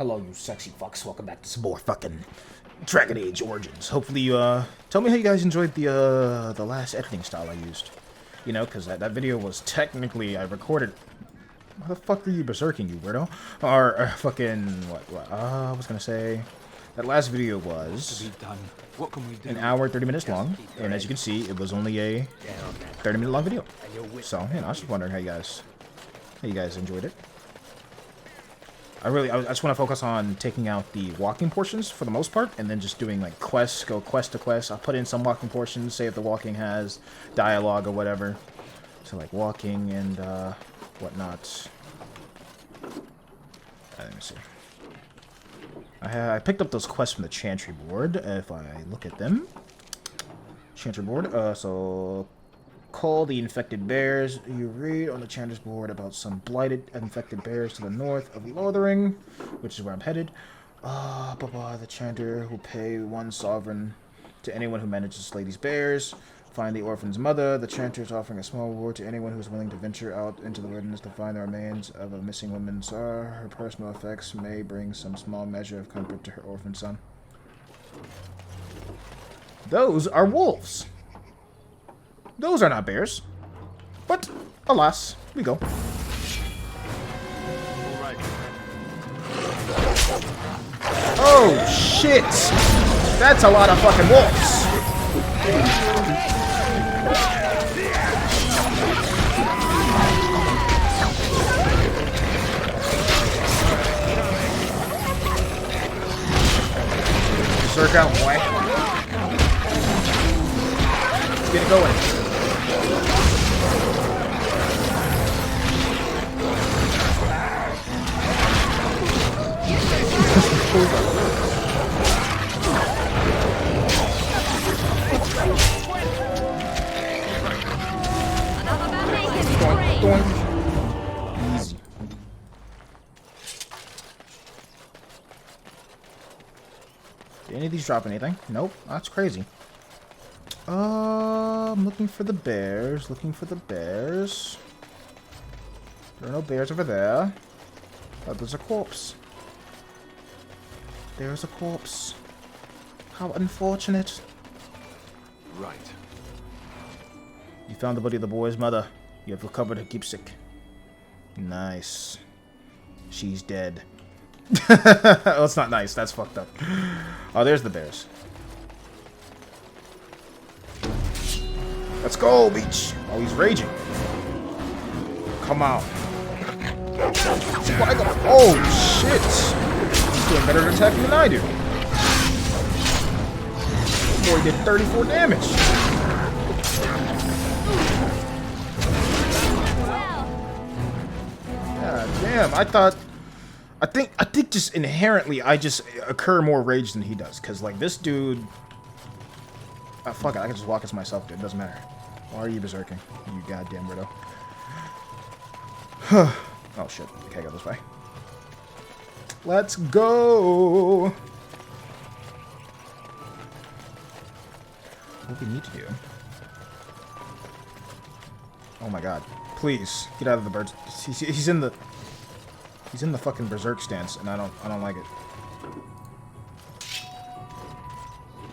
Hello, you sexy fucks. Welcome back to some more fucking Dragon Age Origins. Hopefully you, tell me how you guys enjoyed the last editing style I used. You know, because that video was technically, I recorded... How the fuck are you berserking, you weirdo? Or, fucking, what, I was gonna say... That last video was... What can we do? An hour, 30 minutes long, and as you can see, it was only a 30-minute long video. So, you know, I was just wondering how you guys enjoyed it. I just want to focus on taking out the walking portions for the most part, and then just doing like quests, go quest to quest. I'll put in some walking portions, say if the walking has dialogue or whatever. So like walking and whatnot. Let me see. I picked up those quests from the Chantry board. If I look at them, Chantry board. So call the infected bears. You read on the Chantry's board about some blighted infected bears to the north of Lothering, which is where I'm headed. The Chanter who pay 1 sovereign to anyone who manages to slay these bears. Find the orphan's mother. The Chanter is offering a small reward to anyone who is willing to venture out into the wilderness to find the remains of a missing woman. So her personal effects may bring some small measure of comfort to her orphan son. Those are wolves. Those are not bears. But, alas, we go. Oh, shit! That's a lot of fucking wolves! Berserk out, boy. Let's get it going. Easy. Did any of these drop anything? Nope. That's crazy. I'm looking for the bears. Looking for the bears. There are no bears over there. Oh, there's a corpse. There's a corpse. How unfortunate. Right. You found the body of the boy's mother. You have recovered her keepsake. Nice. She's dead. Oh, it's not nice. That's fucked up. Oh, there's the bears. Let's go, Beach. Oh, he's raging. Come on. Oh, shit. He's doing better at attacking than I do. Boy did 34 damage. God damn, I think just inherently I just occur more rage than he does, cause like this dude, fuck it, I can just walk as myself, dude. It doesn't matter. Why are you berserking, you goddamn weirdo? Oh shit, okay, go this way. Let's go. What do we need to do? Oh my god. Please, get out of the birds. He's in the fucking berserk stance, and I don't like it.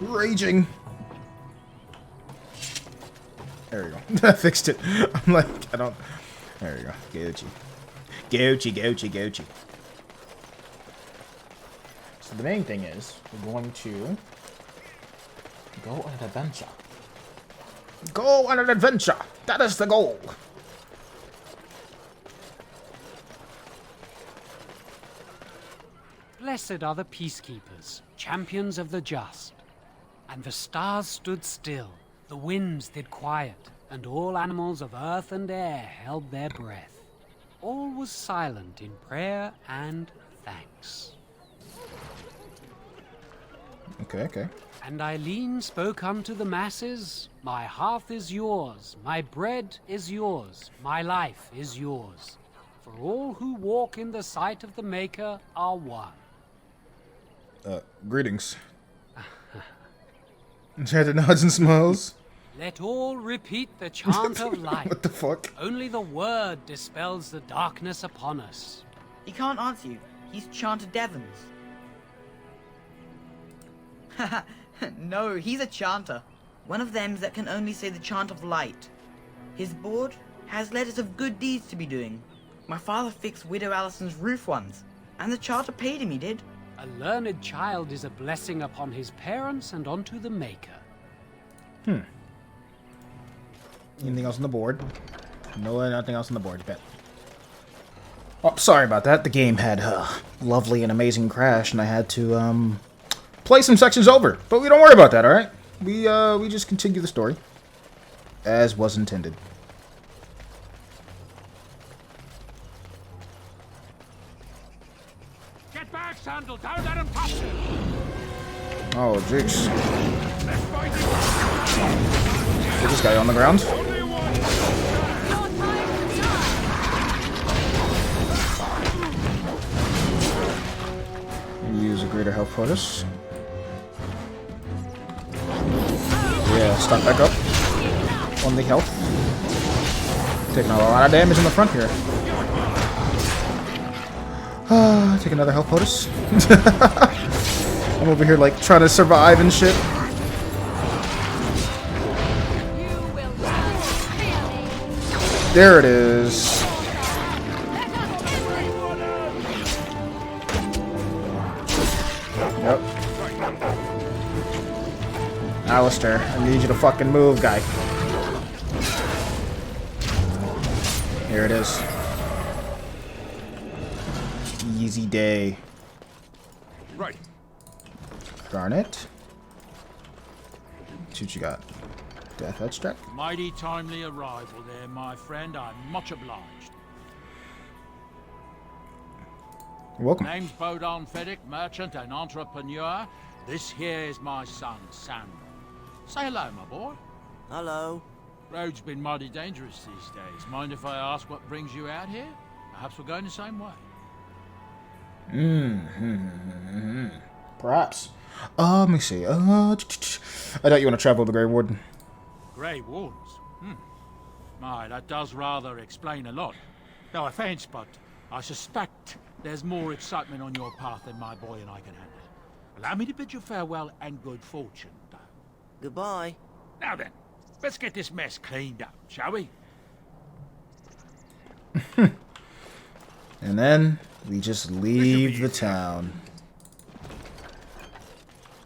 Raging. There we go. I fixed it. I'm like, I don't. There we go. Gucci. Gucci, Gucci, Gucci. So the main thing is, we're going to go on an adventure. Go on an adventure! That is the goal! Blessed are the peacekeepers, champions of the just. And the stars stood still, the winds did quiet, and all animals of earth and air held their breath. All was silent in prayer and thanks. Okay. And Eileen spoke unto the masses, my hearth is yours, my bread is yours, my life is yours. For all who walk in the sight of the Maker are one. Greetings. Enchanted nods and smiles. Let all repeat the chant of life. What the fuck? Only the word dispels the darkness upon us. He can't answer you. He's Chanter Devons. Haha, no, he's a chanter. One of them that can only say the chant of light. His board has letters of good deeds to be doing. My father fixed Widow Allison's roof once, and the charter paid him, he did. A learned child is a blessing upon his parents and onto the Maker. Anything else on the board? No, nothing else on the board. Bet. Oh, sorry about that. The game had a lovely and amazing crash, and I had to play some sections over. But we don't worry about that, all right? We just continue the story as was intended. Get back, Sandal! Don't let him touch you! Oh, jeez. Let's fight it! Get this guy on the ground. Only one! Use a greater health bonus. Yeah, stock back up on the health. Taking a lot of damage in the front here. Take another health bonus. I'm over here like trying to survive and shit. There it is. Yep. Alistair, I need you to fucking move, guy. Here it is. Easy day. Right. Garnet. See what you got. Death extract. Mighty timely arrival there, my friend. I'm much obliged. You're welcome. Name's Bodon Feddick, merchant and entrepreneur. This here is my son, Samuel. Say hello, my boy. Hello. Road's been mighty dangerous these days. Mind if I ask what brings you out here? Perhaps we're going the same way. Perhaps. Let me see. I thought you want to travel with the Grey Warden. Grey Wardens? My, that does rather explain a lot. No offense, but I suspect there's more excitement on your path than my boy and I can handle. Allow me to bid you farewell and good fortune, though. Goodbye. Now then, let's get this mess cleaned up, shall we? And then we just leave the town.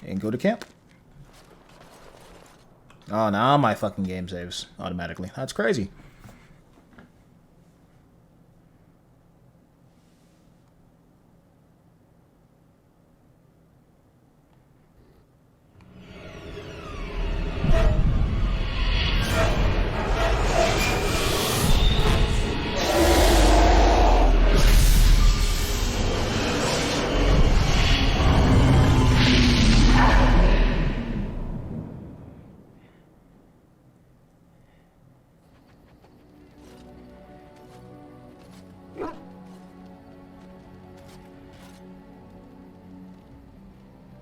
And go to camp. Oh, now my fucking game saves automatically. That's crazy.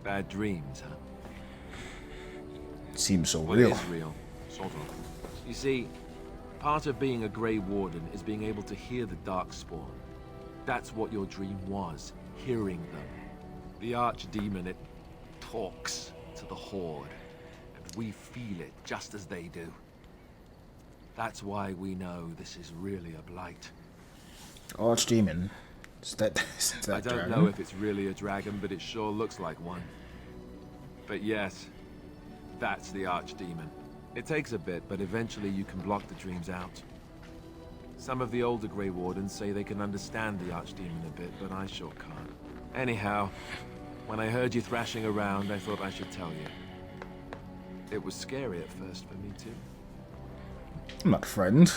Bad dreams, huh? Seems so Well, real. it is real, sort of. You see, part of being a Grey Warden is being able to hear the Darkspawn. That's what your dream was, hearing them. The Archdemon, it talks to the Horde, and we feel it just as they do. That's why we know this is really a blight. Archdemon. Is that I don't dragon? know if it's really a dragon, but it sure looks like one. But yes, that's the Archdemon. It takes a bit, but eventually you can block the dreams out. Some of the older Grey Wardens say they can understand the Archdemon a bit, but I sure can't. Anyhow, when I heard you thrashing around, I thought I should tell you. It was scary at first for me too. I'm not frightened.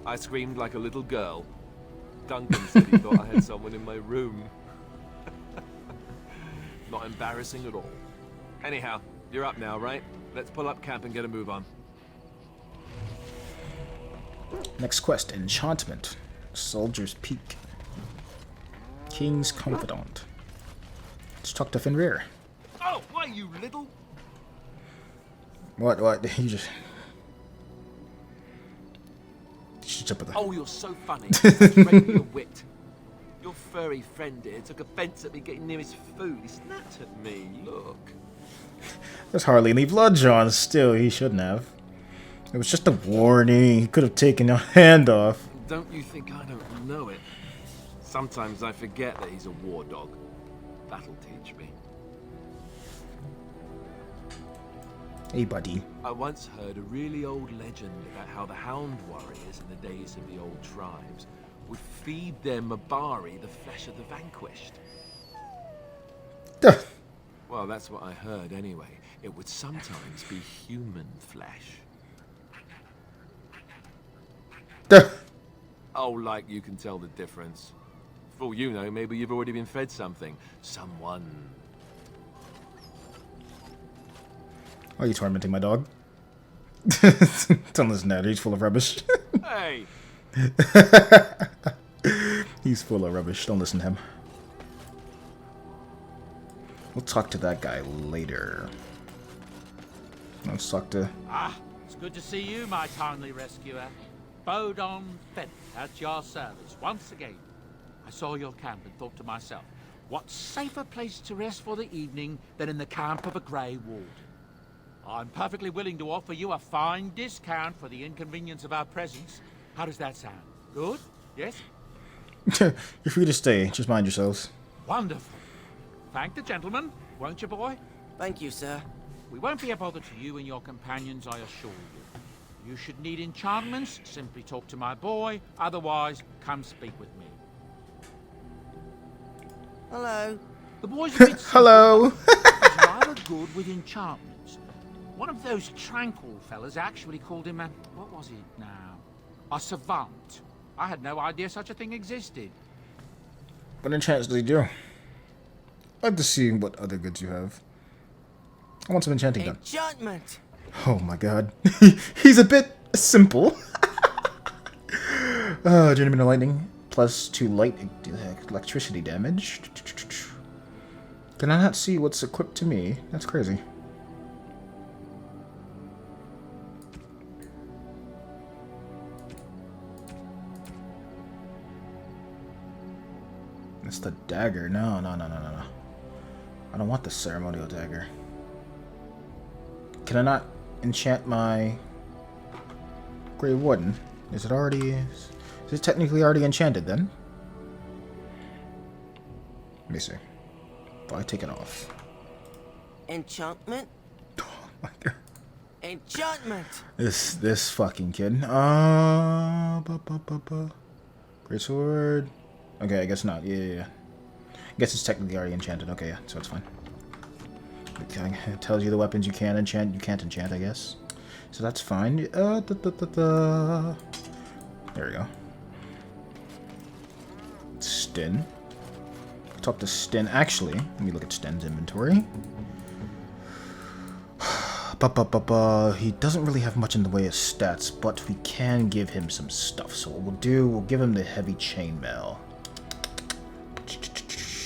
I screamed like a little girl. Duncan said he thought I had someone in my room. Not embarrassing at all. Anyhow, you're up now, right? Let's pull up camp and get a move on. Next quest, Enchantment. Soldier's Peak. King's Confidant. Let's talk to Fenrir. Oh, why you little? What? You just... Shut up with that. Oh, you're so funny. That's regular wit. Your furry friend here took offense at me getting near his food. He snapped at me. Look. There's hardly any blood drawn. Still, he shouldn't have. It was just a warning. He could have taken your hand off. Don't you think I don't know it? Sometimes I forget that he's a war dog. That'll teach me. Hey, buddy. I once heard a really old legend about how the hound warriors in the days of the old tribes would feed their Mabari the flesh of the vanquished. Duh. Well, that's what I heard anyway. It would sometimes be human flesh. Duh. Oh, like you can tell the difference. For all you know, maybe you've already been fed something. Someone. Why are you tormenting my dog? Don't listen to that. He's full of rubbish. Hey! He's full of rubbish. Don't listen to him. We'll talk to that guy later. Let's talk to... Ah, it's good to see you, my timely rescuer. Bodon Fenn at your service once again. I saw your camp and thought to myself, what safer place to rest for the evening than in the camp of a Grey Ward? I'm perfectly willing to offer you a fine discount for the inconvenience of our presence. How does that sound? Good? Yes? You're free to stay. Just mind yourselves. Wonderful. Thank the gentleman, won't you, boy? Thank you, sir. We won't be a bother to you and your companions, I assure you. You should need enchantments, simply talk to my boy. Otherwise, come speak with me. Hello. The boy's a bit Hello. He's rather good with enchantments. One of those tranquil fellas actually called him a... what was it now? A savant. I had no idea such a thing existed. What enchantments does he do? I'd like to see what other goods you have. I want some enchanting done. Enchantment. Oh my god. He's a bit simple. Journeyman of Lightning. +2 light electricity damage. Can I not see what's equipped to me? That's crazy. It's the dagger. No. I don't want the ceremonial dagger. Can I not enchant my Grey Warden? Is it technically already enchanted then? Let me see. If I take it off. Enchantment. Oh my god. Enchantment. This fucking kid. Great sword. Okay, I guess not. Yeah. I guess it's technically already enchanted. Okay, yeah, so it's fine. Okay, it tells you the weapons you can enchant, you can't enchant, I guess. So that's fine. There we go. Sten. Talk to Sten. Actually, let me look at Sten's inventory. He doesn't really have much in the way of stats, but we can give him some stuff. So what we'll do, we'll give him the heavy chainmail.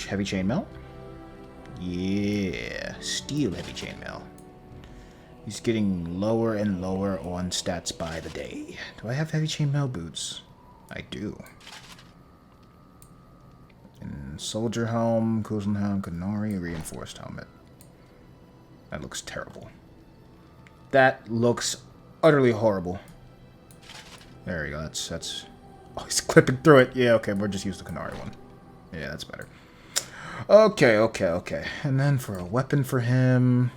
Heavy chainmail? Yeah, steel heavy chainmail. He's getting lower and lower on stats by the day. Do I have heavy chainmail boots? I do. And soldier helm, Kuzen helm, Kanari, reinforced helmet. That looks terrible. That looks utterly horrible. There we go. That's. Oh, he's clipping through it. Yeah, okay. We'll just use the Kanari one. Yeah, that's better. Okay. And then for a weapon for him,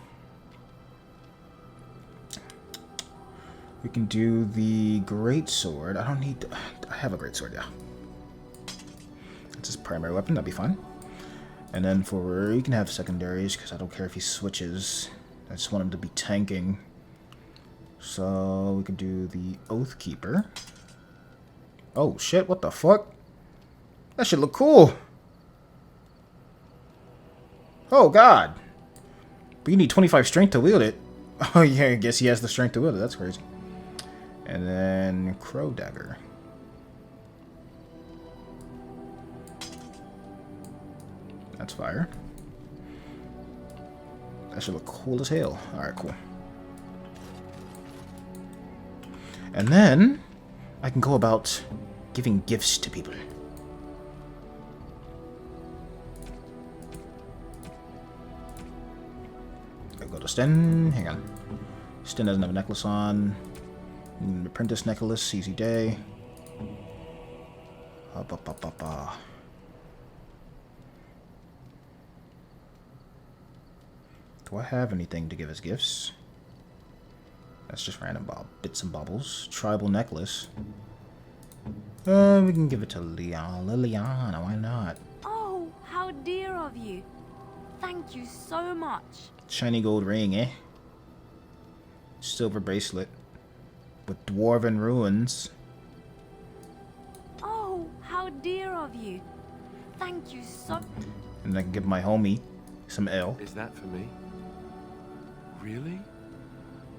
we can do the great sword. I don't need. I have a great sword. Yeah. That's his primary weapon. That'd be fine. And then for you can have secondaries because I don't care if he switches. I just want him to be tanking. So we could do the Oathkeeper. Oh shit, what the fuck? That should look cool. Oh god. But you need 25 strength to wield it. Oh yeah, I guess he has the strength to wield it. That's crazy. And then Crow Dagger. That's fire. That should look cool as hell. Alright, cool. And then I can go about giving gifts to people. Okay, go to Sten. Hang on. Sten doesn't have a necklace on. Apprentice necklace, easy day. Do I have anything to give as gifts? That's just random bits and bobbles. Tribal necklace. We can give it to Liliana, why not? Oh, how dear of you. Thank you so much. Shiny gold ring, eh? Silver bracelet. With dwarven ruins. Oh, how dear of you. Thank you so... And I can give my homie some ale. Is that for me? Really?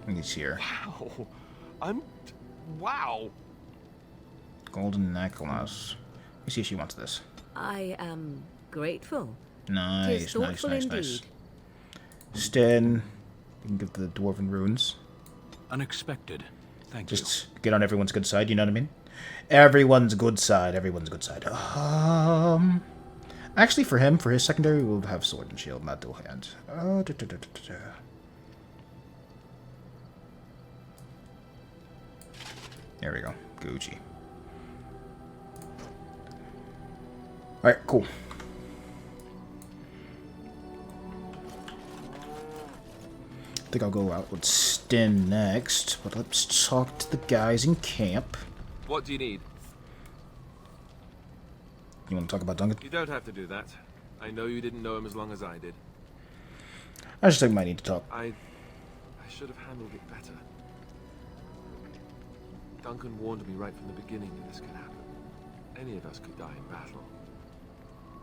He's here. Wow. Wow. Golden necklace. Let me see if she wants this. I am grateful. Nice, 'Tis nice, thoughtful nice, indeed. nice. Sten, you can give the dwarven runes. Unexpected. Thank you. Just get on everyone's good side, you know what I mean? Everyone's good side, everyone's good side. Actually, for him, for his secondary, we'll have sword and shield, not dual hand. There we go. Gucci. Alright, cool. I think I'll go out with Sten next, but let's talk to the guys in camp. What do you need? You want to talk about Duncan? You don't have to do that. I know you didn't know him as long as I did. I just think we might need to talk. I should have handled it better. Duncan warned me right from the beginning that this could happen. Any of us could die in battle.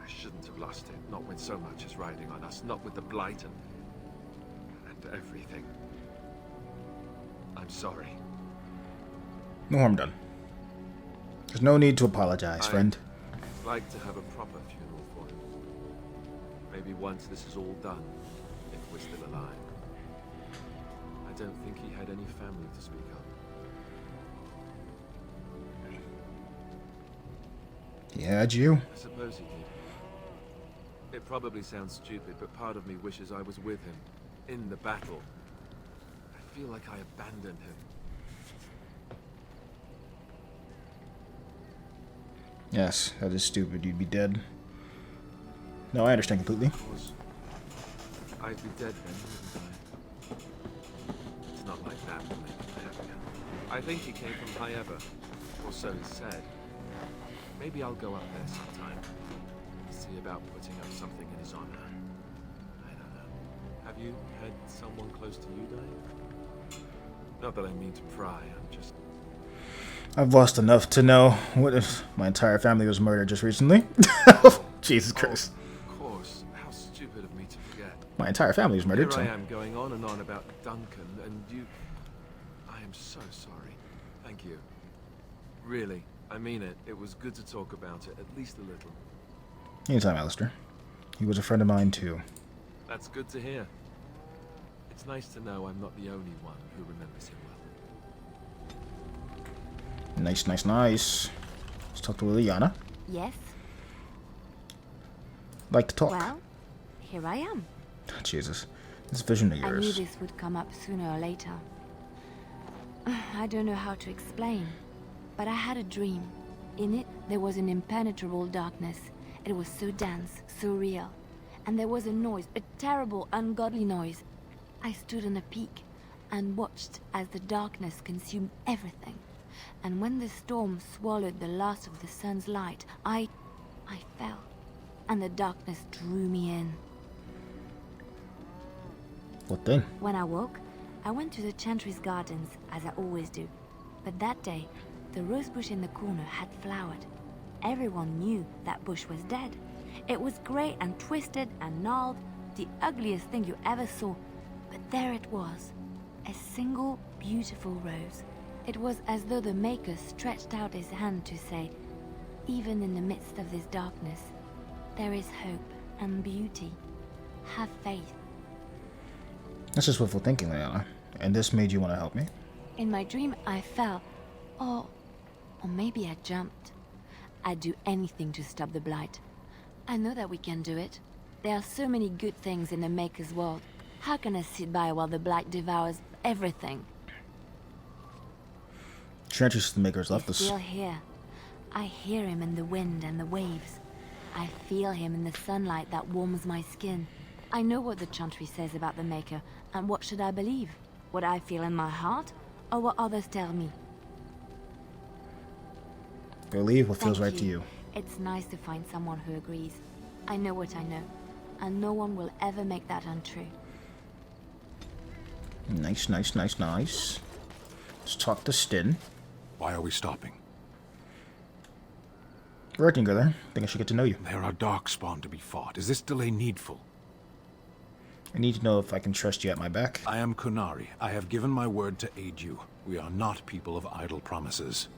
I shouldn't have lost him, not when so much is riding on us, not with the Blight and everything. I'm sorry. No harm done. There's no need to apologize, friend. I'd like to have a proper funeral for him. Maybe once this is all done, if we're still alive. I don't think he had any family to speak of. He had you. I suppose he did. It probably sounds stupid, but part of me wishes I was with him, in the battle. I feel like I abandoned him. Yes, that is stupid. You'd be dead. No, I understand completely. Of course, I'd be dead then, wouldn't I? It's not like that will make him happier. I think he came from Hyeva, or so he said. Maybe I'll go up there sometime. See about putting up something in his honor. I don't know. Have you had someone close to you die? Not that I mean to pry, I'm just... I've lost enough to know what if my entire family was murdered just recently. Jesus Christ. Of course. How stupid of me to forget. My entire family was murdered, Here so... I am going on and on about Duncan, and you... I am so sorry. Thank you. Really, I mean it. It was good to talk about it, at least a little. Anytime, Alistair. He was a friend of mine, too. That's good to hear. It's nice to know I'm not the only one who remembers him well. Nice, nice, nice. Let's talk to Liliana. Yes? Like to talk. Well, here I am. Jesus. This vision of I knew yours. this would come up sooner or later. I don't know how to explain, but I had a dream. In it, there was an impenetrable darkness. It was so dense, so real. And there was a noise, a terrible, ungodly noise. I stood on a peak and watched as the darkness consumed everything. And when the storm swallowed the last of the sun's light, I fell. And the darkness drew me in. What then? When I woke, I went to the Chantry's gardens, as I always do. But that day, the rosebush in the corner had flowered. Everyone knew that bush was dead. It was grey and twisted and gnarled, the ugliest thing you ever saw. But there it was, a single beautiful rose. It was as though the Maker stretched out his hand to say, even in the midst of this darkness, there is hope and beauty. Have faith. That's just wishful thinking, Liliana. And this made you want to help me? In my dream, I fell. Or maybe I jumped. I'd do anything to stop the Blight. I know that we can do it. There are so many good things in the Maker's world. How can I sit by while the Black devours everything? Chantry's the makers left He's us. still here. I hear him in the wind and the waves. I feel him in the sunlight that warms my skin. I know what the Chantry says about the Maker, and what should I believe? What I feel in my heart, or what others tell me? Believe what feels Thank right to you. It's nice to find someone who agrees. I know what I know, and no one will ever make that untrue. Nice, nice, nice, nice. Let's talk to Stin. Why are we stopping? We're working together. I think I should get to know you. There are darkspawn to be fought. Is this delay needful? I need to know if I can trust you at my back. I am Kunari. I have given my word to aid you. We are not people of idle promises.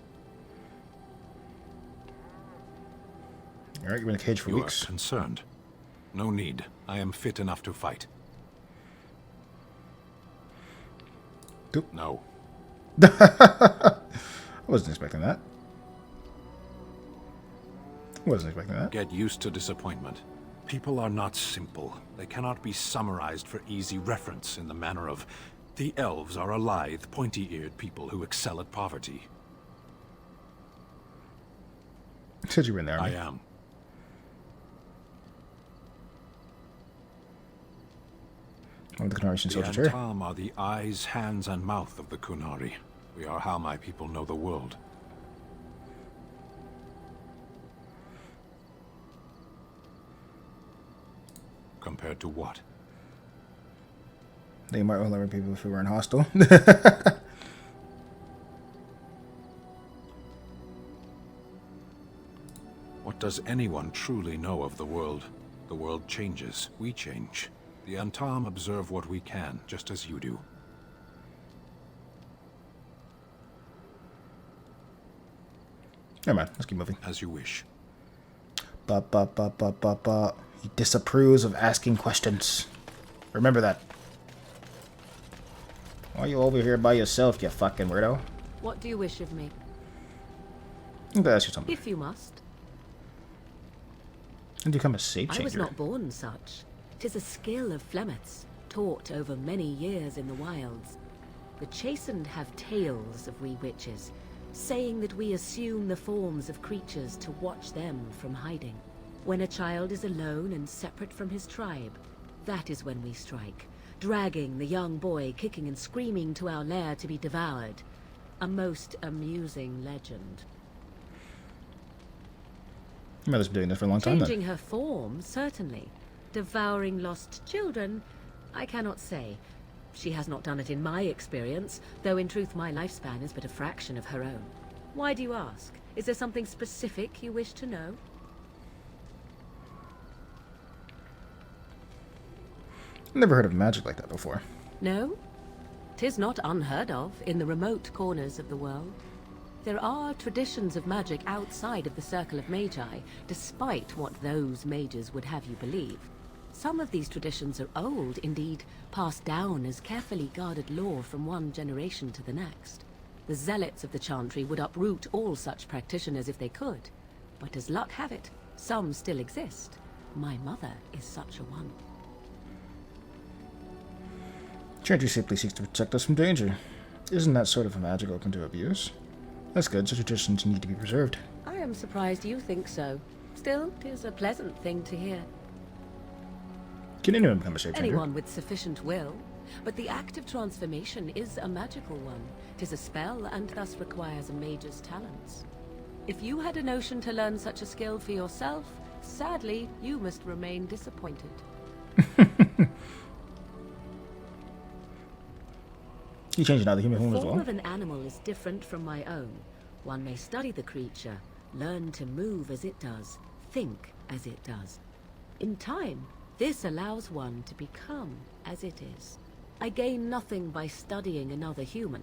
Alright, you're in a cage for You weeks. are concerned. No need. I am fit enough to fight. Doop. No. I wasn't expecting that. Get used to disappointment. People are not simple. They cannot be summarized for easy reference in the manner of, the elves are a lithe, pointy-eared people who excel at poverty. Said you were in there. I am. One of the Kunari The soldiers here. Antam are the eyes, hands, and mouth of the Kunari. We are how my people know the world. Compared to what? They might all over people if we weren't hostile. What does anyone truly know of the world? The world changes. We change. The Antam observe what we can, just as you do. Never mind. Let's keep moving. As you wish. He disapproves of asking questions. Remember that. Why are you over here by yourself, you fucking weirdo? What do you wish of me? I'm gonna ask you something. If you must. Did you become a safe changer? I was not born such. 'Tis a skill of Flemeth's, taught over many years in the wilds. The chastened have tales of we witches, saying that we assume the forms of creatures to watch them from hiding. When a child is alone and separate from his tribe, that is when we strike, dragging the young boy kicking and screaming to our lair to be devoured. A most amusing legend. Your mother's been doing this for a long time then. Changing her form, certainly. Devouring lost children, I cannot say. She has not done it in my experience, though in truth my lifespan is but a fraction of her own. Why do you ask? Is there something specific you wish to know? Never heard of magic like that before. No? 'Tis not unheard of in the remote corners of the world. There are traditions of magic outside of the circle of magi, despite what those mages would have you believe. Some of these traditions are old, indeed, passed down as carefully guarded lore from one generation to the next. The zealots of the Chantry would uproot all such practitioners if they could. But as luck have it, some still exist. My mother is such a one. Chantry simply seeks to protect us from danger. Isn't that sort of a magic open to abuse? That's good, such traditions need to be preserved. I am surprised you think so. Still, 'tis a pleasant thing to hear. Can anyone become a shape changer? Anyone with sufficient will. But the act of transformation is a magical one. 'Tis a spell and thus requires a mage's talents. If you had a notion to learn such a skill for yourself, sadly, you must remain disappointed. You changed another human The form as form well? of an animal is different from my own. One may study the creature, learn to move as it does, think as it does. In time, this allows one to become as it is. I gain nothing by studying another human.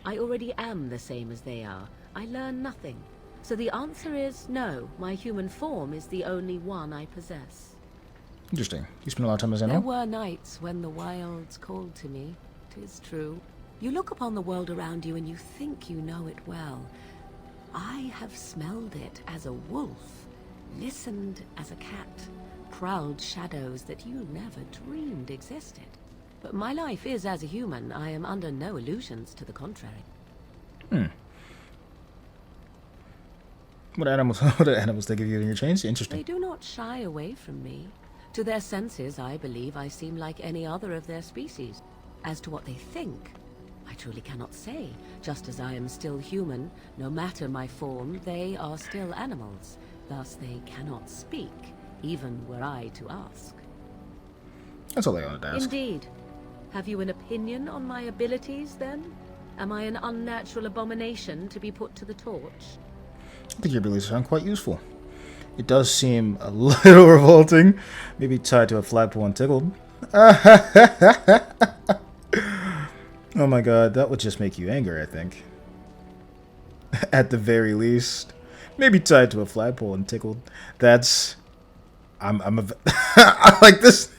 I already am the same as they are. I learn nothing. So the answer is no, my human form is the only one I possess. Interesting. You spend a lot of time as an There animal? were nights when the wilds called to me, 'tis true. You look upon the world around you and you think you know it well. I have smelled it as a wolf, listened as a cat, prowled shadows that you never dreamed existed. But my life is as a human. I am under no illusions to the contrary. What animals they give you in your chains? Interesting. They do not shy away from me. To their senses, I believe I seem like any other of their species. As to what they think, I truly cannot say. Just as I am still human, no matter my form, they are still animals. Thus they cannot speak, even were I to ask. That's all I wanted to ask. Indeed. Have you an opinion on my abilities, then? Am I an unnatural abomination to be put to the torch? I think your abilities sound quite useful. It does seem a little revolting. Maybe tied to a flagpole and tickled. Oh my god, that would just make you angry, I think. At the very least. Maybe tied to a flagpole and tickled. That's... I like this.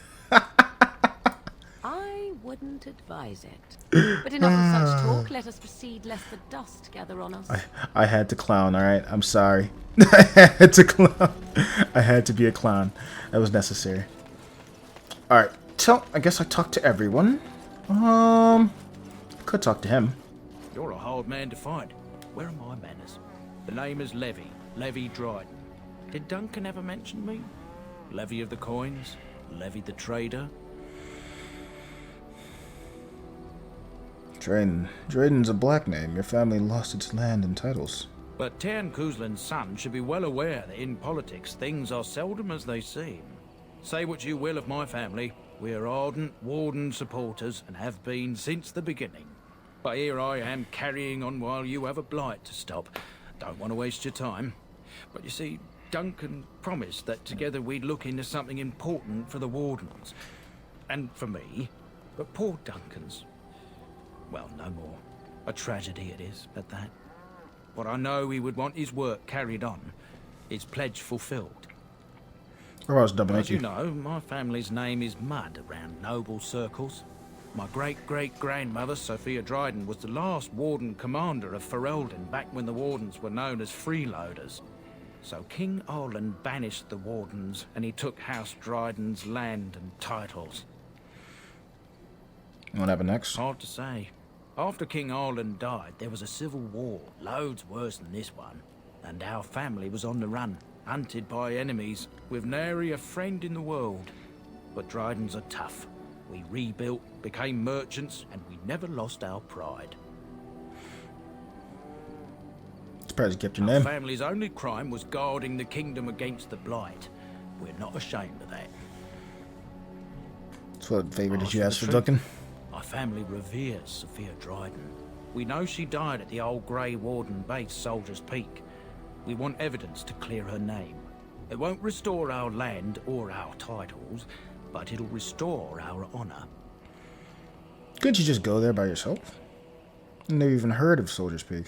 I wouldn't advise it. But enough of such talk. Let us proceed, lest the dust gather on us. I had to clown, alright? I'm sorry. I had to clown. I had to be a clown. That was necessary. Alright, so I guess I talked to everyone. Could talk to him. You're a hard man to find. Where are my manners? The name is Levy Dryden. Did Duncan ever mention me? Levy of the coins? Levy the trader? Drayden's a black name. Your family lost its land and titles. But Tairn Kuzlan's son should be well aware that in politics things are seldom as they seem. Say what you will of my family, we're ardent Warden supporters and have been since the beginning. But here I am carrying on while you have a blight to stop. Don't want to waste your time. But you see, Duncan promised that together we'd look into something important for the Wardens. And for me. But poor Duncan's... well, no more. A tragedy it is, at that. But I know he would want his work carried on. His pledge fulfilled. As you know, my family's name is mud around noble circles. My great-great-grandmother, Sophia Dryden, was the last Warden commander of Ferelden back when the Wardens were known as freeloaders. So King Arlen banished the Wardens, and he took House Dryden's land and titles. What happened next? Hard to say. After King Arlen died, there was a civil war, loads worse than this one. And our family was on the run, hunted by enemies, with nary a friend in the world. But Drydens are tough. We rebuilt, became merchants, and we never lost our pride. Surprised you kept your Our name. family's only crime was guarding the kingdom against the blight. We're not ashamed of that. So what favor did you for ask the for, truth, Duncan? My family reveres Sophia Dryden. We know she died at the old Grey Warden base, Soldier's Peak. We want evidence to clear her name. It won't restore our land or our titles, but it'll restore our honor. Couldn't you just go there by yourself? I never even heard of Soldier's Peak.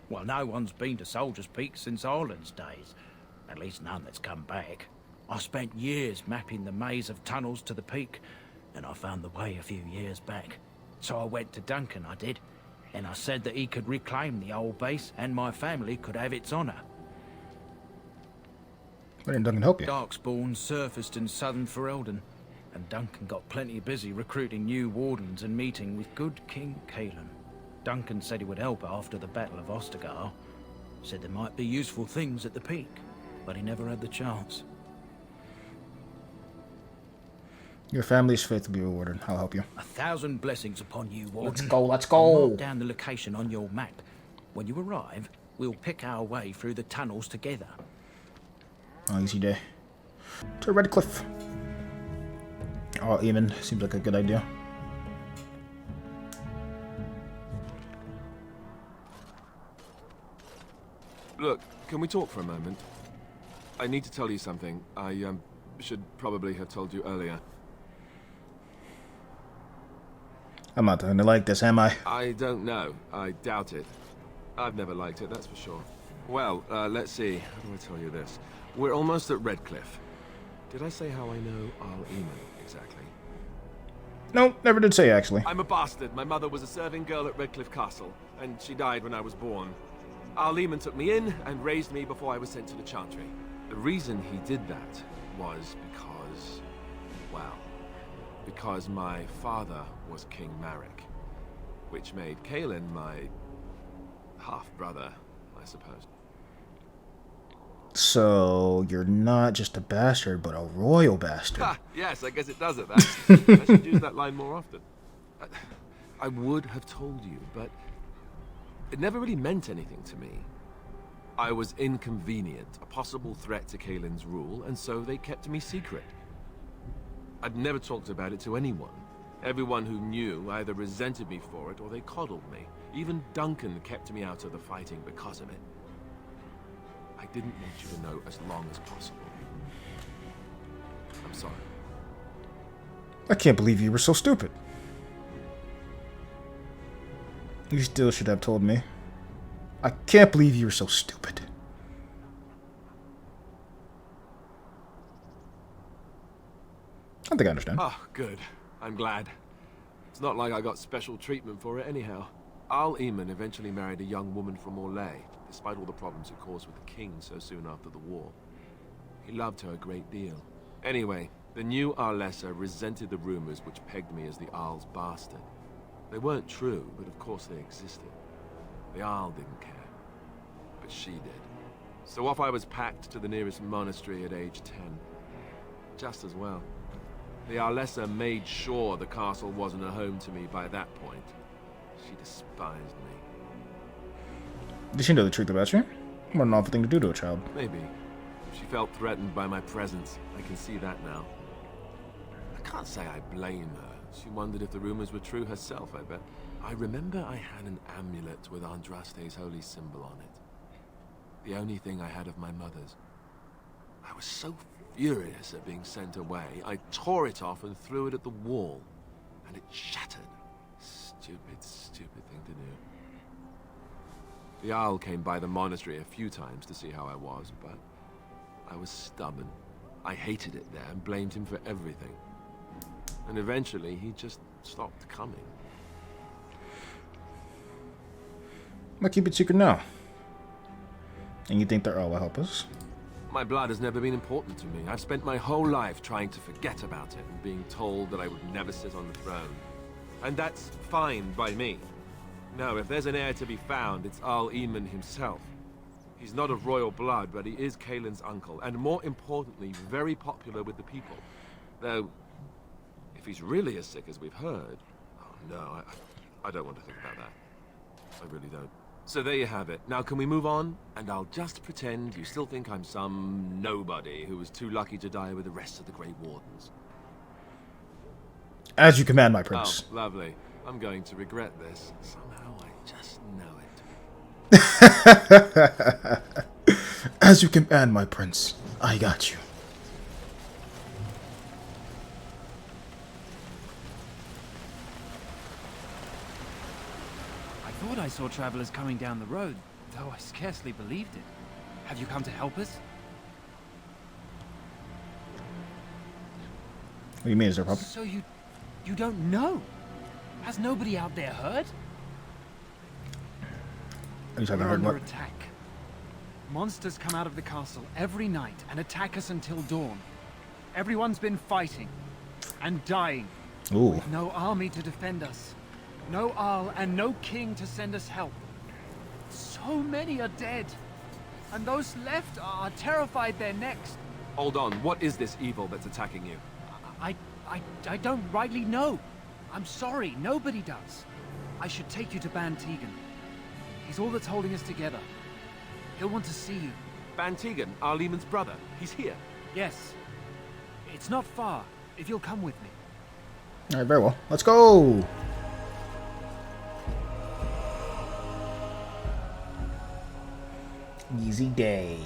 Well, no one's been to Soldier's Peak since Arlen's days. At least none that's come back. I spent years mapping the maze of tunnels to the peak, and I found the way a few years back. So I went to Duncan, I did, and I said that he could reclaim the old base and my family could have its honor. Why didn't Duncan help you? Darkspawn surfaced in southern Ferelden, and Duncan got plenty busy recruiting new Wardens and meeting with good King Cailan. Duncan said he would help after the Battle of Ostagar. Said there might be useful things at the peak, but he never had the chance. Your family's faith will be rewarded. I'll help you. 1,000 blessings upon you, Warden. Let's go, let's I'll go. mark down the location on your map. When you arrive, we'll pick our way through the tunnels together. Oh, easy day. To Redcliffe. Oh, Eamon. Seems like a good idea. Look, can we talk for a moment? I need to tell you something. I should probably have told you earlier. I'm not going to like this, am I? I don't know. I doubt it. I've never liked it, that's for sure. Well, let's see. How do I tell you this? We're almost at Redcliffe. Did I say how I know Al Eamon exactly? No, never did say, actually. I'm a bastard. My mother was a serving girl at Redcliffe Castle, and she died when I was born. Al Eamon took me in and raised me before I was sent to the Chantry. The reason he did that was because because my father was King Marek, which made Kaelin my half-brother, I suppose. So, you're not just a bastard, but a royal bastard. Ha! Yes, I guess it does it, that. I should use that line more often. I would have told you, but it never really meant anything to me. I was inconvenient, a possible threat to Kaelin's rule, and so they kept me secret. I'd never talked about it to anyone. Everyone who knew either resented me for it or they coddled me. Even Duncan kept me out of the fighting because of it. I didn't want you to know as long as possible. I'm sorry. I can't believe you were so stupid. You still should have told me. I can't believe you were so stupid. I think I understand. Oh, good. I'm glad. It's not like I got special treatment for it anyhow. Al Eamon eventually married a young woman from Orlais, despite all the problems it caused with the king so soon after the war. He loved her a great deal. Anyway, the new Arlessa resented the rumors which pegged me as the Arl's bastard. They weren't true, but of course they existed. The Arl didn't care, but she did. So off I was packed to the nearest monastery at age 10. Just as well. The Arlessa made sure the castle wasn't a home to me by that point. She despised me. Did she know the truth about you? What an awful thing to do to a child. Maybe. She felt threatened by my presence. I can see that now. I can't say I blame her. She wondered if the rumors were true herself, I bet. I remember I had an amulet with Andraste's holy symbol on it. The only thing I had of my mother's. I was so furious at being sent away, I tore it off and threw it at the wall. And it shattered. Stupid, stupid thing to do. The Owl came by the monastery a few times to see how I was, but I was stubborn. I hated it there and blamed him for everything. And eventually, he just stopped coming. Why keep it secret now? And you think that Earl will help us? My blood has never been important to me. I've spent my whole life trying to forget about it and being told that I would never sit on the throne. And that's fine by me. No, if there's an heir to be found, it's Al Eamon himself. He's not of royal blood, but he is Kaelin's uncle, and more importantly, very popular with the people. Though, if he's really as sick as we've heard... Oh no, I don't want to think about that. I really don't. So there you have it. Now can we move on? And I'll just pretend you still think I'm some nobody who was too lucky to die with the rest of the Great Wardens. As you command, my prince. Oh, lovely. I'm going to regret this. Somehow I just know it. As you command, my prince. I got you. I thought I saw travelers coming down the road, though I scarcely believed it. Have you come to help us? What do you mean, is there a problem? So you don't know? Has nobody out there heard? At least I haven't We're heard under what. attack. Monsters come out of the castle every night and attack us until dawn. Everyone's been fighting and dying. Ooh. With no army to defend us. No Arl and no king to send us help. So many are dead. And those left are terrified they're next. Hold on, what is this evil that's attacking you? I don't rightly know. I'm sorry, nobody does. I should take you to Ban Tegan. He's all that's holding us together. He'll want to see you. Ban Tegan, Al Eamon's brother. He's here. Yes. It's not far, if you'll come with me. Alright, very well. Let's go! Easy day.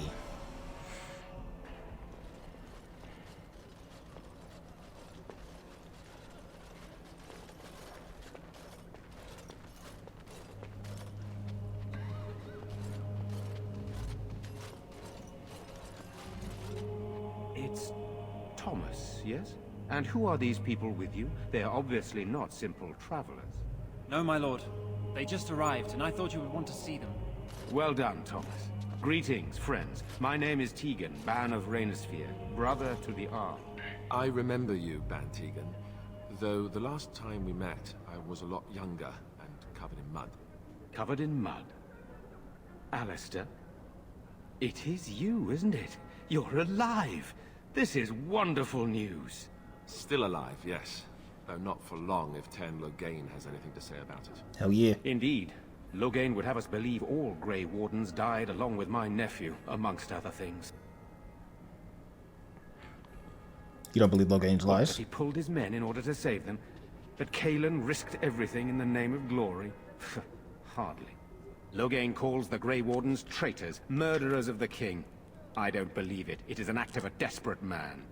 It's Thomas, yes? And who are these people with you? They are obviously not simple travelers. No, my lord. They just arrived, and I thought you would want to see them. Well done, Thomas. Greetings, friends. My name is Tegan, Ban of Rainersphere, brother to the Arl. I remember you, Ban Tegan. Though the last time we met, I was a lot younger and covered in mud. Covered in mud? Alistair? It is you, isn't it? You're alive! This is wonderful news. Still alive, yes. Though not for long if Ten Loghain has anything to say about it. Hell yeah. Indeed. Loghain would have us believe all Grey Wardens died along with my nephew, amongst other things. You don't believe Loghain's What, lies? that he pulled his men in order to save them? That Cailan risked everything in the name of glory? Hardly. Loghain calls the Grey Wardens traitors, murderers of the king. I don't believe it. It is an act of a desperate man.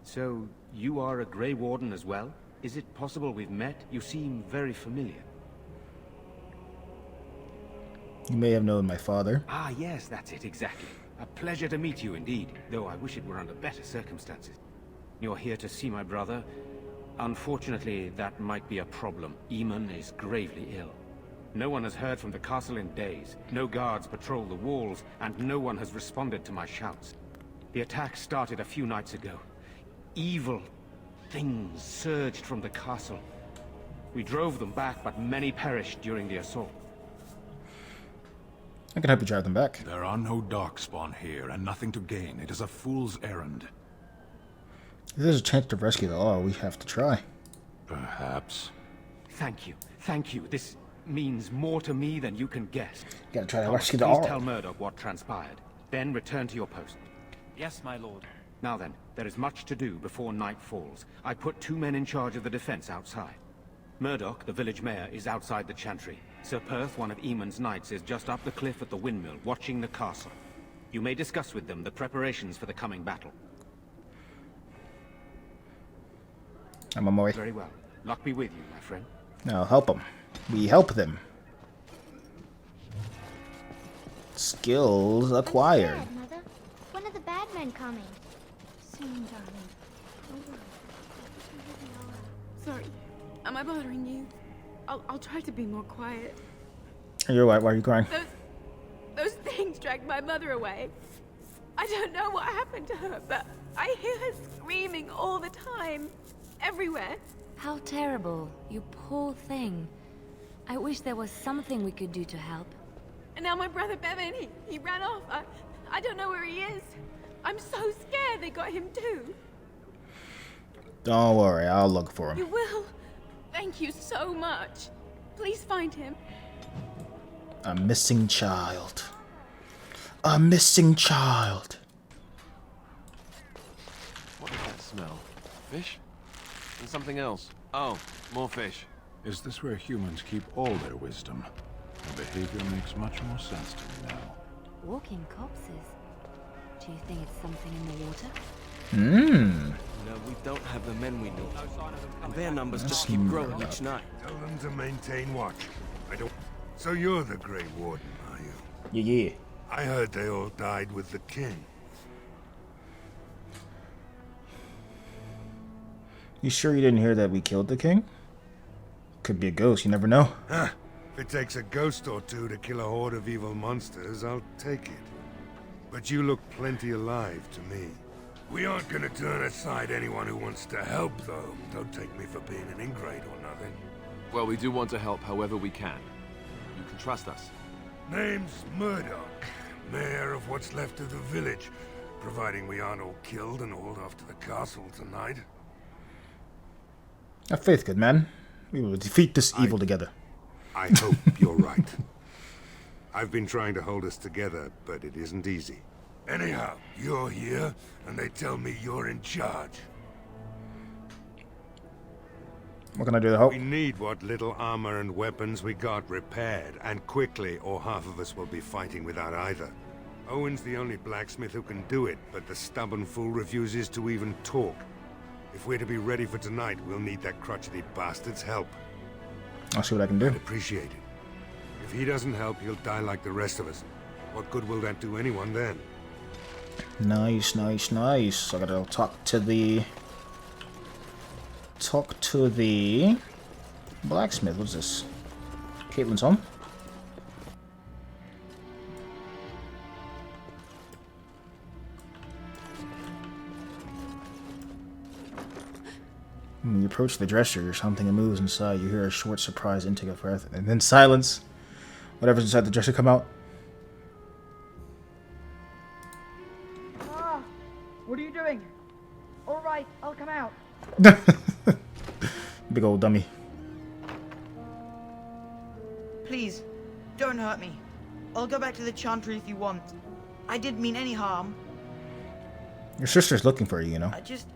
So, you are a Grey Warden as well? Is it possible we've met? You seem very familiar. You may have known my father. Ah, yes, that's it, exactly. A pleasure to meet you indeed, though I wish it were under better circumstances. You're here to see my brother. Unfortunately, that might be a problem. Eamon is gravely ill. No one has heard from the castle in days. No guards patrol the walls, and no one has responded to my shouts. The attack started a few nights ago. Evil things surged from the castle. We drove them back, but many perished during the assault. I can help you drive them back. There are no darkspawn here, and nothing to gain. It is a fool's errand. If there's a chance to rescue the all, we have to try. Perhaps. Thank you. Thank you. This means more to me than you can guess. Gotta try to Thomas, rescue the please all. tell Murdoch what transpired. Then return to your post. Yes, my lord. Now then, there is much to do before night falls. I put 2 men in charge of the defense outside. Murdoch, the village mayor, is outside the chantry. Sir Perth, one of Eamon's knights, is just up the cliff at the windmill, watching the castle. You may discuss with them the preparations for the coming battle. I'm on my way. Very well. Luck be with you, my friend. Now help them. We help them. Skills acquired. Dad, Mother. When are the bad men coming? Soon, darling. Sorry. Am I bothering you? I'll try to be more quiet. You're right. Why are you crying? Those things dragged my mother away. I don't know what happened to her, but I hear her screaming all the time. Everywhere. How terrible. You poor thing. I wish there was something we could do to help. And now my brother Bevan, he ran off. I don't know where he is. I'm so scared they got him too. Don't worry. I'll look for him. You will? Thank you so much. Please find him. A missing child. A missing child. What does that smell? Fish? And something else. Oh, more fish. Is this where humans keep all their wisdom? Their behavior makes much more sense to me now. Walking corpses. Do you think it's something in the water? No, we don't have the men we need. And their numbers just keep growing each night. Tell them to maintain watch. I don't... So you're the Grey Warden, are you? Yeah. I heard they all died with the king. You sure you didn't hear that we killed the king? Could be a ghost, you never know. Huh. If it takes a ghost or two to kill a horde of evil monsters, I'll take it. But you look plenty alive to me. We aren't gonna turn aside anyone who wants to help, though. Don't take me for being an ingrate or nothing. Well, we do want to help however we can. You can trust us. Name's Murdoch, mayor of what's left of the village, providing we aren't all killed and hauled off to the castle tonight. Have faith, good man. We will defeat this evil together. I hope you're right. I've been trying to hold us together, but it isn't easy. Anyhow, you're here, and they tell me you're in charge. What can I do to help? We need what little armor and weapons we got repaired, and quickly, or half of us will be fighting without either. Owen's the only blacksmith who can do it, but the stubborn fool refuses to even talk. If we're to be ready for tonight, we'll need that crotchety bastard's help. I'll see what I can do. I'd appreciate it. If he doesn't help, he'll die like the rest of us. What good will that do anyone then? Nice, nice, nice. I gotta talk to the blacksmith. What's this? Caitlin's home? When you approach the dresser, something moves inside. You hear a short, surprised intake of breath, and then silence. Whatever's inside the dresser come out. Ah, what are you doing? All right, I'll come out. Big old dummy. Please, don't hurt me. I'll go back to the Chantry if you want. I didn't mean any harm. Your sister's looking for you, you know. I just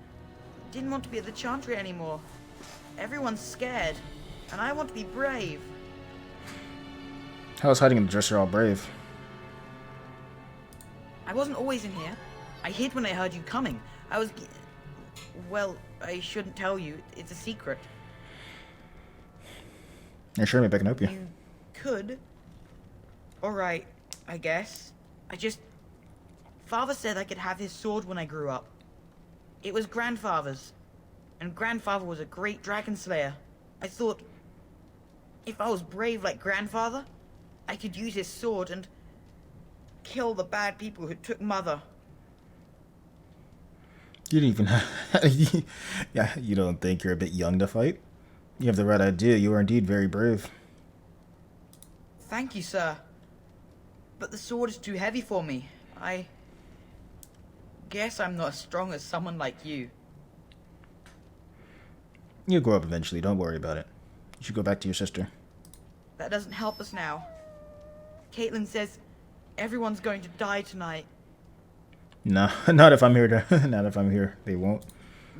didn't want to be at the Chantry anymore. Everyone's scared, and I want to be brave. How is hiding in the dresser all brave? I wasn't always in here. I hid when I heard you coming. I was... Well, I shouldn't tell you. It's a secret. You're sure maybe I can help you. You could. Alright, I guess. Father said I could have his sword when I grew up. It was Grandfather's. And Grandfather was a great dragon slayer. I thought, if I was brave like Grandfather, I could use his sword and kill the bad people who took Mother. You didn't even have... Yeah, you don't think you're a bit young to fight? You have the right idea. You are indeed very brave. Thank you, sir. But the sword is too heavy for me. I guess I'm not as strong as someone like you. You'll grow up eventually. Don't worry about it. You should go back to your sister. That doesn't help us now. Caitlin says everyone's going to die tonight. No, not if I'm here. Not if I'm here. They won't.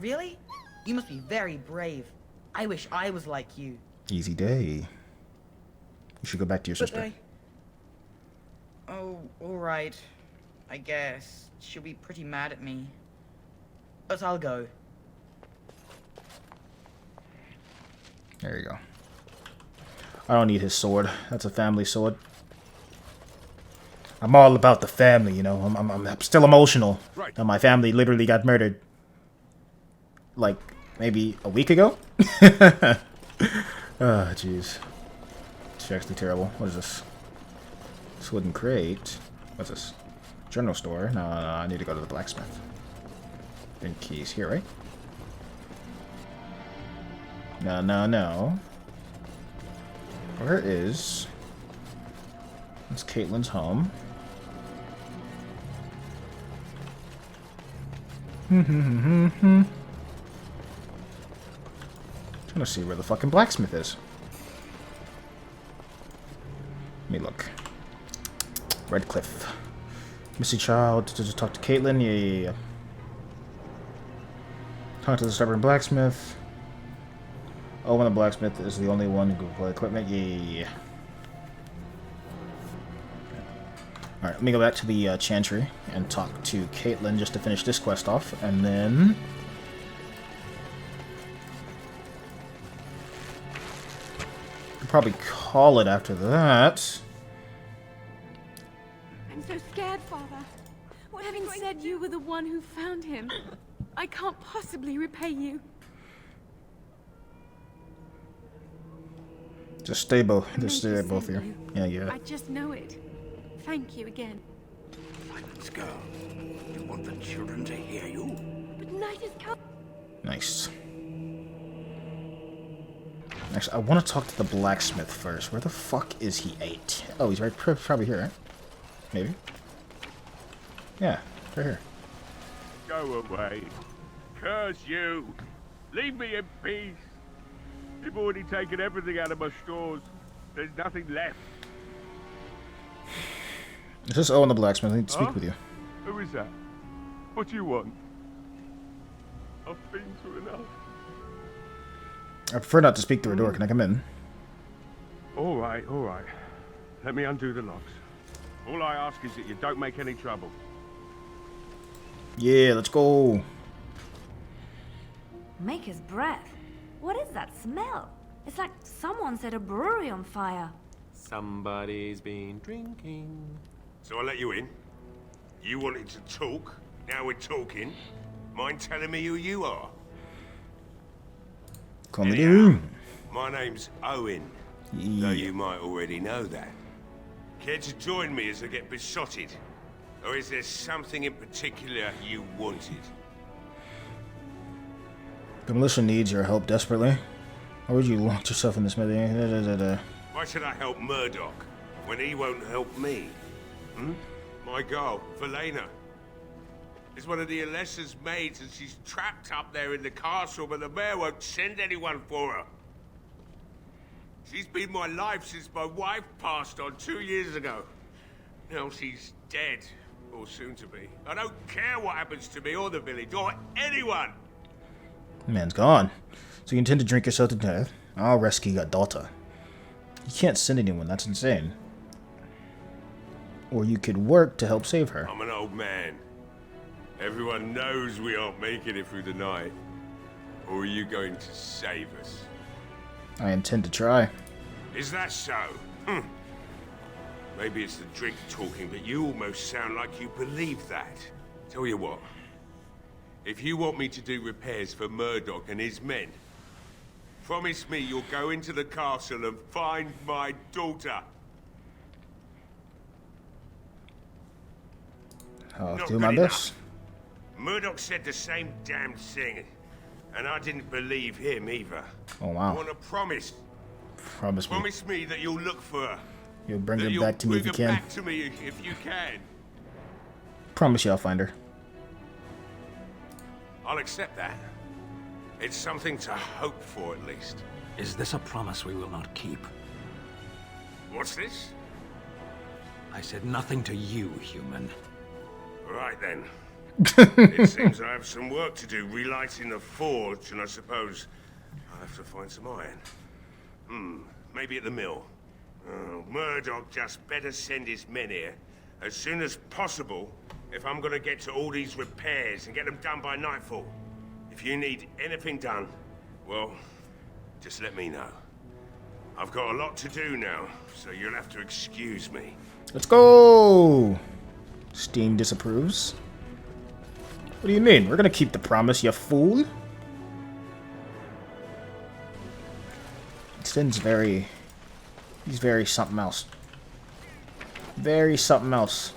Really? You must be very brave. I wish I was like you. Easy day. You should go back to your sister. Oh, alright. I guess. She'll be pretty mad at me. But I'll go. There you go. I don't need his sword. That's a family sword. I'm all about the family, you know. I'm still emotional. Right. And my family literally got murdered. Like, maybe a week ago? Oh, jeez. It's actually terrible. What is this? This wooden crate. What's this? General store? No, I need to go to the blacksmith. Then keys here, right? No. Where is... It's Caitlin's home. Trying to see where the fucking blacksmith is. Let me look. Redcliffe. Missy child. To talk to Caitlin. Yeah. Talk to the stubborn blacksmith. Oh, when the blacksmith is the only one who can play equipment. Yeah. Alright, let me go back to the Chantry and talk to Caitlin just to finish this quest off, and then... I'll probably call it after that. I'm so scared, Father. Having said you were the one who found him, I can't possibly repay you. Just stay both here. Yeah. I just know it. Thank you again. Silence, girl. You want the children to hear you? But night is coming. Nice. Actually, I want to talk to the blacksmith first. Where the fuck is he at? Oh, he's right, probably here, right? Maybe. Yeah, right here. Go away. Curse you. Leave me in peace. You've already taken everything out of my stores. There's nothing left. Is this Owen the blacksmith? I need to speak with you. Who is that? What do you want? I've been through enough. I prefer not to speak through a door. Can I come in? All right. Let me undo the locks. All I ask is that you don't make any trouble. Yeah, let's go. Maker's breath. What is that smell? It's like someone set a brewery on fire. Somebody's been drinking. So I let you in. You wanted to talk. Now we're talking. Mind telling me who you are? Come in. My name's Owen. Though you might already know that. Care to join me as I get besotted? Or is there something in particular you wanted? The militia needs your help desperately. Why would you lock yourself in this smithy? Why should I help Murdoch when he won't help me? Hmm? My girl, Velena, is one of the Alessa's maids, and she's trapped up there in the castle, but the mayor won't send anyone for her. She's been my life since my wife passed on 2 years ago. Now she's dead, or soon to be. I don't care what happens to me or the village, or anyone! Man's gone. So you intend to drink yourself to death? I'll rescue your daughter. You can't send anyone, that's insane. Or you could work to help save her. I'm an old man. Everyone knows we aren't making it through the night. Or are you going to save us? I intend to try. Is that so? Maybe it's the drink talking, but you almost sound like you believe that. Tell you what. If you want me to do repairs for Murdoch and his men, promise me you'll go into the castle and find my daughter. I'll Not do my good best. enough. Murdoch said the same damn thing, and I didn't believe him either. Oh wow. I want to promise. Promise me. Promise me that you'll look for her. You'll bring That her you'll back to me if bring you her can. back to me if you can. Promise you I'll find her. I'll accept that. It's something to hope for, at least. Is this a promise we will not keep? What's this? I said nothing to you, human. Right then. It seems I have some work to do relighting the forge, and I suppose I'll have to find some iron. Maybe at the mill. Oh, Murdoch just better send his men here as soon as possible if I'm gonna get to all these repairs and get them done by nightfall. If you need anything done, well, just let me know. I've got a lot to do now, so you'll have to excuse me. Let's go! Steam disapproves. What do you mean? We're gonna keep the promise, you fool. Stin's very... He's very something else. Very something else.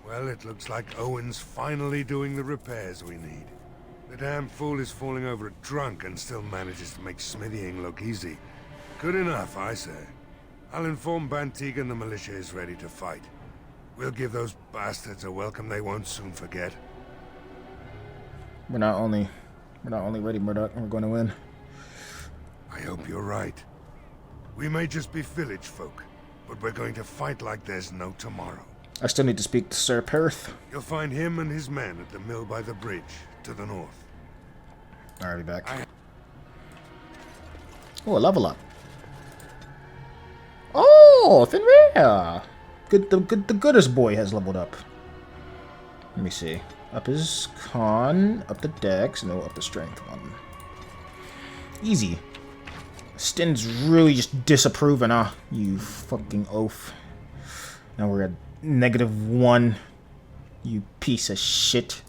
Well, it looks like Owen's finally doing the repairs we need. The damn fool is falling over drunk and still manages to make smithying look easy. Good enough, I say. I'll inform Bantigan the militia is ready to fight. We'll give those bastards a welcome they won't soon forget. We're not only ready, Murdoch, we're going to win. I hope you're right. We may just be village folk, but we're going to fight like there's no tomorrow. I still need to speak to Sir Perth. You'll find him and his men at the mill by the bridge, to the north. I'll be back. Oh, a level up. Oh, Finrare! The goodest boy has leveled up. Let me see. Up his con, up the dex, no, up the strength one. Easy. Stin's really just disapproving, you fucking oaf. Now we're at -1. You piece of shit.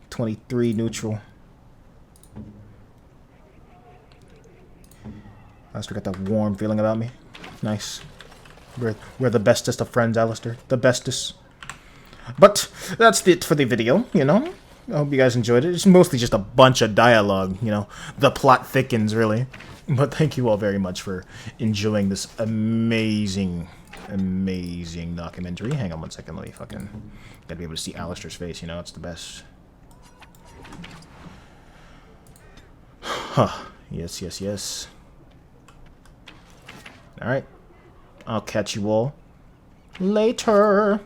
23 neutral. Alistair got that warm feeling about me. Nice. We're the bestest of friends, Alistair. The bestest. But that's it for the video, you know? I hope you guys enjoyed it. It's mostly just a bunch of dialogue, you know? The plot thickens, really. But thank you all very much for enjoying this amazing, amazing documentary. Hang on one second, let me fucking... Gotta be able to see Alistair's face, you know? It's the best. Huh. Yes, yes, yes. Alright. I'll catch you all later.